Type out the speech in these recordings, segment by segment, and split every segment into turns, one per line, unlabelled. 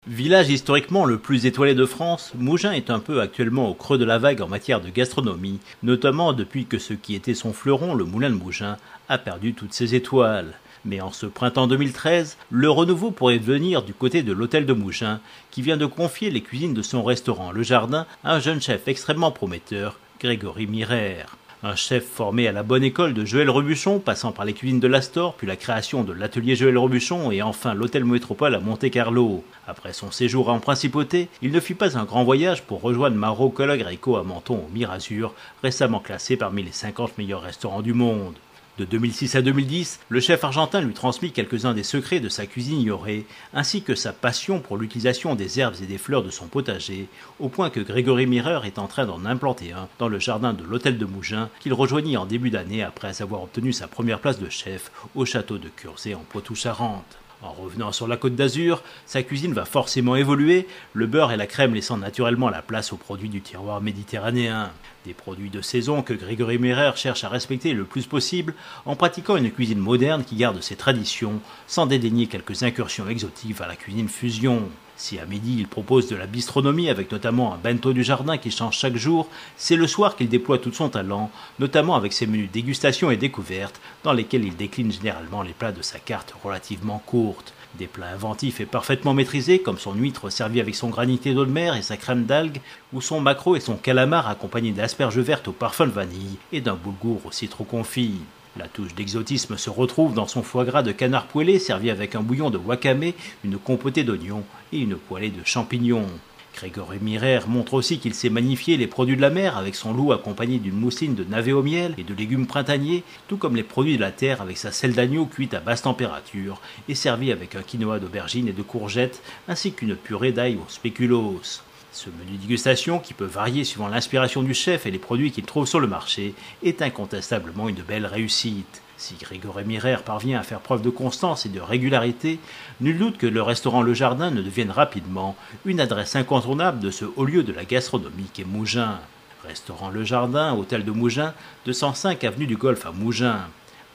Village historiquement le plus étoilé de France, Mougins est un peu actuellement au creux de la vague en matière de gastronomie, notamment depuis que ce qui était son fleuron, le moulin de Mougins, a perdu toutes ses étoiles. Mais en ce printemps 2013, le renouveau pourrait venir du côté de l'hôtel de Mougins, qui vient de confier les cuisines de son restaurant Le Jardin à un jeune chef extrêmement prometteur, Grégory Mirer. Un chef formé à la bonne école de Joël Robuchon, passant par les cuisines de l'Astor, puis la création de l'atelier Joël Robuchon et enfin l'hôtel Métropole à Monte-Carlo. Après son séjour en principauté, il ne fit pas un grand voyage pour rejoindre Maro Colagreco à Menton au Mirazur, récemment classé parmi les 50 meilleurs restaurants du monde. De 2006 à 2010, le chef argentin lui transmit quelques-uns des secrets de sa cuisine ignorée, ainsi que sa passion pour l'utilisation des herbes et des fleurs de son potager, au point que Grégory Mirer est en train d'en implanter un dans le jardin de l'hôtel de Mougins, qu'il rejoignit en début d'année après avoir obtenu sa première place de chef au château de Curzé en Poitou-Charentes. En revenant sur la Côte d'Azur, sa cuisine va forcément évoluer, le beurre et la crème laissant naturellement la place aux produits du terroir méditerranéen. Des produits de saison que Grégory Mirer cherche à respecter le plus possible en pratiquant une cuisine moderne qui garde ses traditions, sans dédaigner quelques incursions exotiques à la cuisine fusion. Si à midi il propose de la bistronomie avec notamment un bento du jardin qui change chaque jour, c'est le soir qu'il déploie tout son talent, notamment avec ses menus dégustation et découverte, dans lesquels il décline généralement les plats de sa carte relativement courte. Des plats inventifs et parfaitement maîtrisés, comme son huître servie avec son granité d'eau de mer et sa crème d'algues, ou son maquereau et son calamar accompagnés d'asperges vertes au parfum de vanille et d'un boulgour au citron confit. La touche d'exotisme se retrouve dans son foie gras de canard poêlé servi avec un bouillon de wakame, une compotée d'oignons et une poêlée de champignons. Grégory Mirer montre aussi qu'il sait magnifier les produits de la mer avec son loup accompagné d'une mousseline de navet au miel et de légumes printaniers, tout comme les produits de la terre avec sa selle d'agneau cuite à basse température et servie avec un quinoa d'aubergines et de courgettes, ainsi qu'une purée d'ail au spéculoos. Ce menu dégustation, qui peut varier suivant l'inspiration du chef et les produits qu'il trouve sur le marché, est incontestablement une belle réussite. Si Grégory Mirer parvient à faire preuve de constance et de régularité, nul doute que le restaurant Le Jardin ne devienne rapidement une adresse incontournable de ce haut lieu de la gastronomie qu'est Mougins. Restaurant Le Jardin, hôtel de Mougins, 205 avenue du Golfe à Mougins.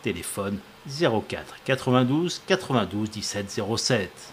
Téléphone 04 92 92 17 07.